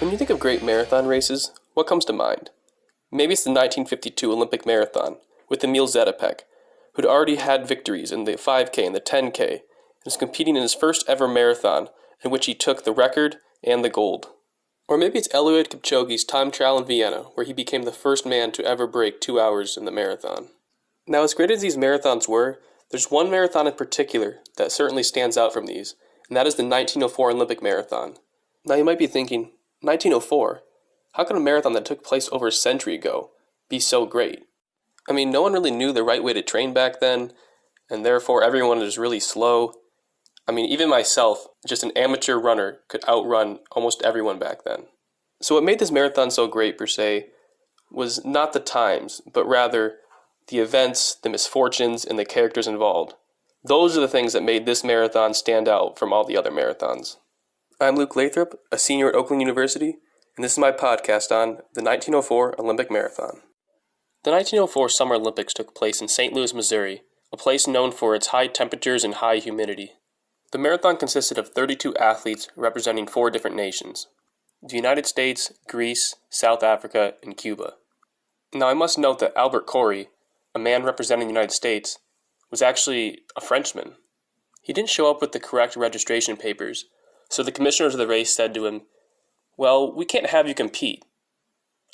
When you think of great marathon races, what comes to mind? Maybe it's the 1952 Olympic Marathon with Emil Zatopek, who'd already had victories in the 5K and the 10K, and was competing in his first ever marathon, in which he took the record and the gold. Or maybe it's Eliud Kipchoge's time trial in Vienna, where he became the first man to ever break 2 hours in the marathon. Now, as great as these marathons were, there's one marathon in particular that certainly stands out from these, and that is the 1904 Olympic Marathon. Now you might be thinking, 1904? How can a marathon that took place over a century ago be so great? I mean, no one really knew the right way to train back then, and therefore everyone was really slow. I mean, even myself, just an amateur runner, could outrun almost everyone back then. So what made this marathon so great, per se, was not the times, but rather the events, the misfortunes, and the characters involved. Those are the things that made this marathon stand out from all the other marathons. I'm Luke Lathrop, a senior at Oakland University, and this is my podcast on the 1904 Olympic Marathon. The 1904 Summer Olympics took place in St. Louis, Missouri, a place known for its high temperatures and high humidity. The marathon consisted of 32 athletes representing 4 different nations: the United States, Greece, South Africa, and Cuba. Now I must note that Albert Corey, a man representing the United States, was actually a Frenchman. He didn't show up with the correct registration papers, so the commissioners of the race said to him, "Well, we can't have you compete,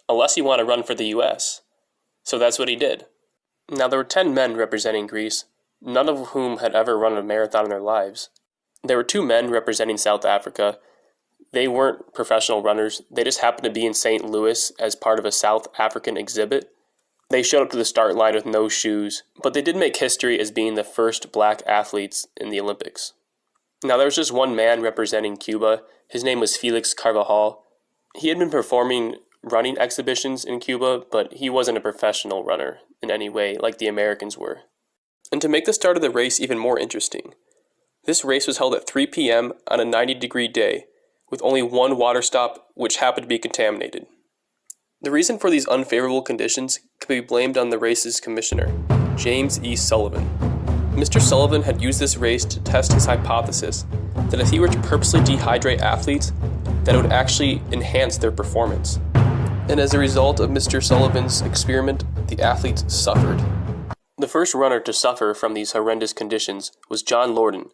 unless you want to run for the U.S." So that's what he did. Now there were 10 men representing Greece, none of whom had ever run a marathon in their lives. There were 2 men representing South Africa. They weren't professional runners, they just happened to be in St. Louis as part of a South African exhibit. They showed up to the start line with no shoes, but they did make history as being the first black athletes in the Olympics. Now there was just one man representing Cuba. His name was Felix Carvajal. He had been performing running exhibitions in Cuba, but he wasn't a professional runner in any way like the Americans were. And to make the start of the race even more interesting, this race was held at 3 p.m. on a 90-degree day, with only one water stop, which happened to be contaminated. The reason for these unfavorable conditions could be blamed on the race's commissioner, James E. Sullivan. Mr. Sullivan had used this race to test his hypothesis that if he were to purposely dehydrate athletes, that it would actually enhance their performance. And as a result of Mr. Sullivan's experiment, the athletes suffered. The first runner to suffer from these horrendous conditions was John Lorden,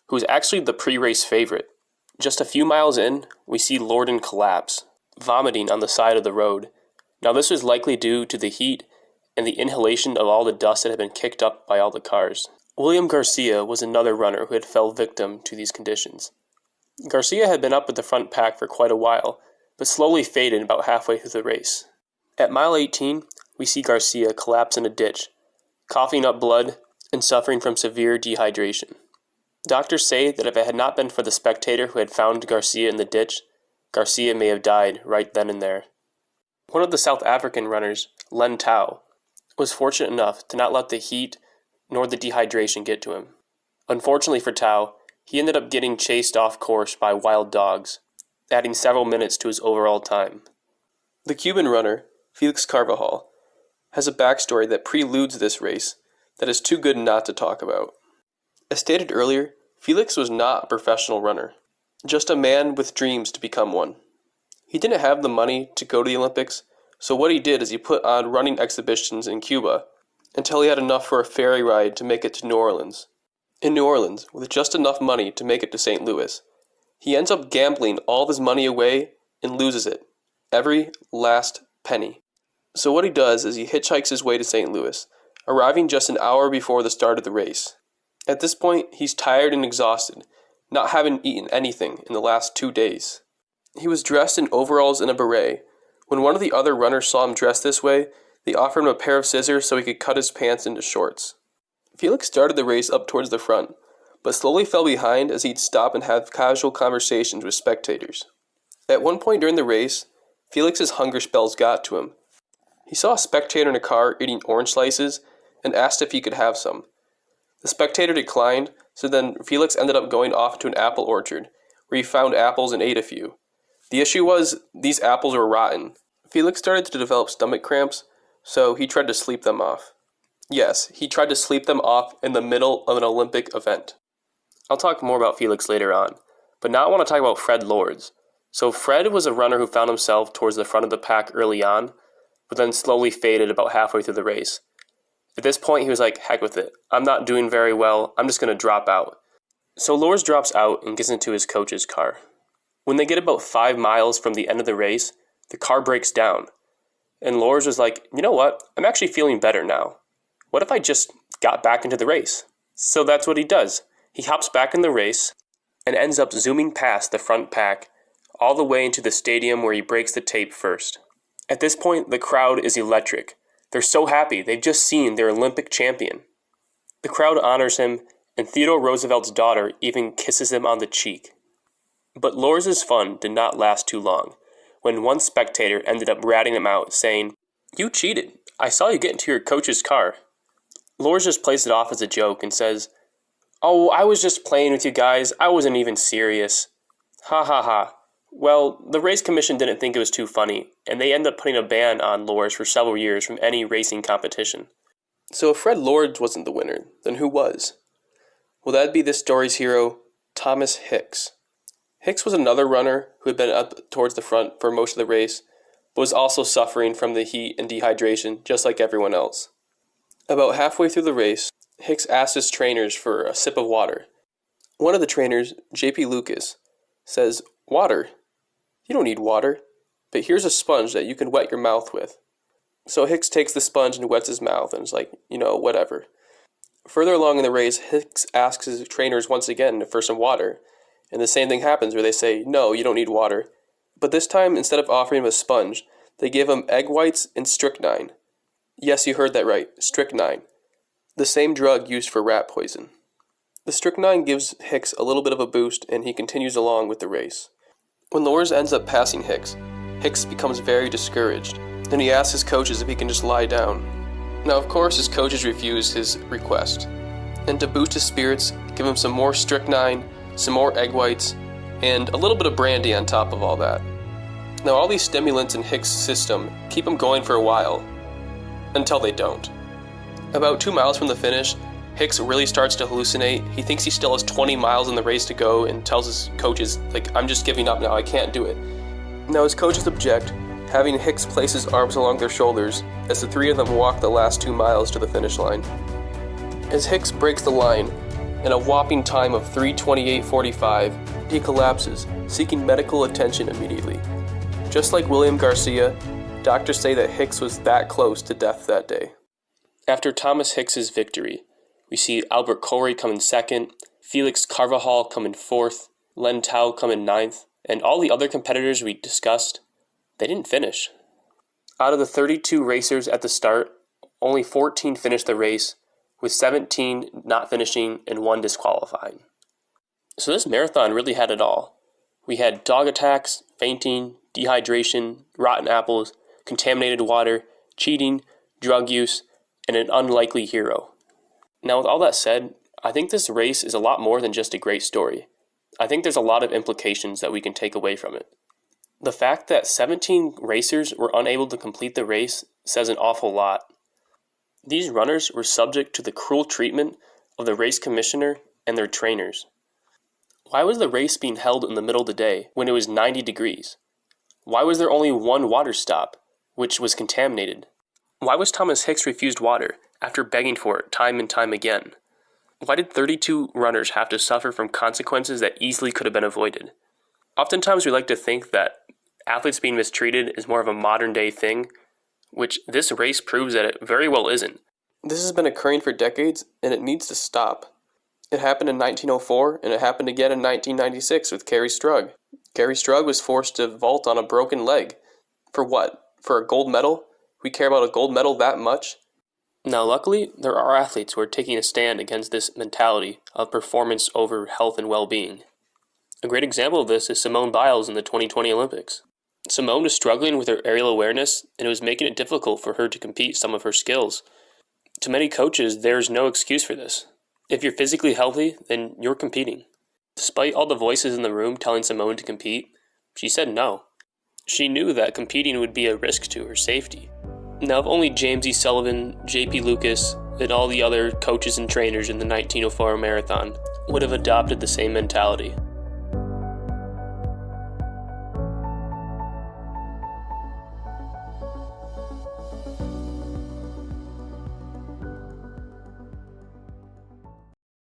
who was actually the pre-race favorite. Just a few miles in, we see Lorden collapse, vomiting on the side of the road. Now this was likely due to the heat and the inhalation of all the dust that had been kicked up by all the cars. William Garcia was another runner who had fell victim to these conditions. Garcia had been up at the front pack for quite a while, but slowly faded about halfway through the race. At mile 18, we see Garcia collapse in a ditch, coughing up blood and suffering from severe dehydration. Doctors say that if it had not been for the spectator who had found Garcia in the ditch, Garcia may have died right then and there. One of the South African runners, Len Tau, was fortunate enough to not let the heat nor the dehydration get to him. Unfortunately for Tau, he ended up getting chased off course by wild dogs, adding several minutes to his overall time. The Cuban runner, Felix Carvajal, has a backstory that preludes this race that is too good not to talk about. As stated earlier, Felix was not a professional runner, just a man with dreams to become one. He didn't have the money to go to the Olympics, so what he did is he put on running exhibitions in Cuba until he had enough for a ferry ride to make it to New Orleans. In New Orleans, with just enough money to make it to St. Louis, he ends up gambling all of his money away and loses it, every last penny. So what he does is he hitchhikes his way to St. Louis, arriving just an hour before the start of the race. At this point, he's tired and exhausted, not having eaten anything in the last 2 days. He was dressed in overalls and a beret. When one of the other runners saw him dressed this way, they offered him a pair of scissors so he could cut his pants into shorts. Felix started the race up towards the front, but slowly fell behind as he'd stop and have casual conversations with spectators. At one point during the race, Felix's hunger spells got to him. He saw a spectator in a car eating orange slices and asked if he could have some. The spectator declined, so then Felix ended up going off to an apple orchard, where he found apples and ate a few. The issue was, these apples were rotten. Felix started to develop stomach cramps, so he tried to sleep them off. Yes, he tried to sleep them off in the middle of an Olympic event. I'll talk more about Felix later on, but now I want to talk about Fred Lords, So Fred was a runner who found himself towards the front of the pack early on, but then slowly faded about halfway through the race. At this point, he was like, heck with it. I'm not doing very well. I'm just going to drop out. So Lors drops out and gets into his coach's car. When they get about 5 miles from the end of the race, the car breaks down. And Lors was like, you know what? I'm actually feeling better now. What if I just got back into the race? So that's what he does. He hops back in the race and ends up zooming past the front pack all the way into the stadium where he breaks the tape first. At this point, the crowd is electric. They're so happy. They've just seen their Olympic champion. The crowd honors him, and Theodore Roosevelt's daughter even kisses him on the cheek. But Lors' fun did not last too long, when one spectator ended up ratting him out, saying, "You cheated. I saw you get into your coach's car." Lors just plays it off as a joke and says, "Oh, I was just playing with you guys. I wasn't even serious." Ha ha ha. Well, the race commission didn't think it was too funny, and they ended up putting a ban on Lors for several years from any racing competition. So if Fred Lors wasn't the winner, then who was? Well, that'd be this story's hero, Thomas Hicks. Hicks was another runner who had been up towards the front for most of the race, but was also suffering from the heat and dehydration, just like everyone else. About halfway through the race, Hicks asked his trainers for a sip of water. One of the trainers, J.P. Lucas, says, "Water? You don't need water, but here's a sponge that you can wet your mouth with." So Hicks takes the sponge and wets his mouth and is like, whatever. Further along in the race, Hicks asks his trainers once again for some water, and the same thing happens where they say, "No, you don't need water." But this time, instead of offering him a sponge, they give him egg whites and strychnine. Yes, you heard that right, strychnine. The same drug used for rat poison. The strychnine gives Hicks a little bit of a boost, and he continues along with the race. When Lors ends up passing Hicks, Hicks becomes very discouraged, and he asks his coaches if he can just lie down. Now, of course, his coaches refuse his request, and to boost his spirits, give him some more strychnine, some more egg whites, and a little bit of brandy on top of all that. Now, all these stimulants in Hicks' system keep him going for a while, until they don't. About 2 miles from the finish, Hicks really starts to hallucinate. He thinks he still has 20 miles in the race to go and tells his coaches, "I'm just giving up now, I can't do it." Now his coaches object, having Hicks place his arms along their shoulders as the three of them walk the last 2 miles to the finish line. As Hicks breaks the line, in a whopping time of 3:28:45, he collapses, seeking medical attention immediately. Just like William Garcia, doctors say that Hicks was that close to death that day. After Thomas Hicks's victory, we see Albert Corey come in second, Felix Carvajal come in fourth, Len Tao come in ninth, and all the other competitors we discussed, they didn't finish. Out of the 32 racers at the start, only 14 finished the race, with 17 not finishing and 1 disqualifying. So this marathon really had it all. We had dog attacks, fainting, dehydration, rotten apples, contaminated water, cheating, drug use, and an unlikely hero. Now, with all that said, I think this race is a lot more than just a great story. I think there's a lot of implications that we can take away from it. The fact that 17 racers were unable to complete the race says an awful lot. These runners were subject to the cruel treatment of the race commissioner and their trainers. Why was the race being held in the middle of the day when it was 90 degrees? Why was there only one water stop, which was contaminated? Why was Thomas Hicks refused water after begging for it time and time again? Why did 32 runners have to suffer from consequences that easily could have been avoided? Oftentimes we like to think that athletes being mistreated is more of a modern day thing, which this race proves that it very well isn't. This has been occurring for decades, and it needs to stop. It happened in 1904, and it happened again in 1996 with Carrie Strug. Carrie Strug was forced to vault on a broken leg. For what? For a gold medal? We care about a gold medal that much? Now, luckily, there are athletes who are taking a stand against this mentality of performance over health and well-being. A great example of this is Simone Biles in the 2020 Olympics. Simone was struggling with her aerial awareness, and it was making it difficult for her to compete some of her skills. To many coaches, there is no excuse for this. If you're physically healthy, then you're competing. Despite all the voices in the room telling Simone to compete, she said no. She knew that competing would be a risk to her safety. Now, if only James E. Sullivan, J.P. Lucas, and all the other coaches and trainers in the 1904 marathon would have adopted the same mentality,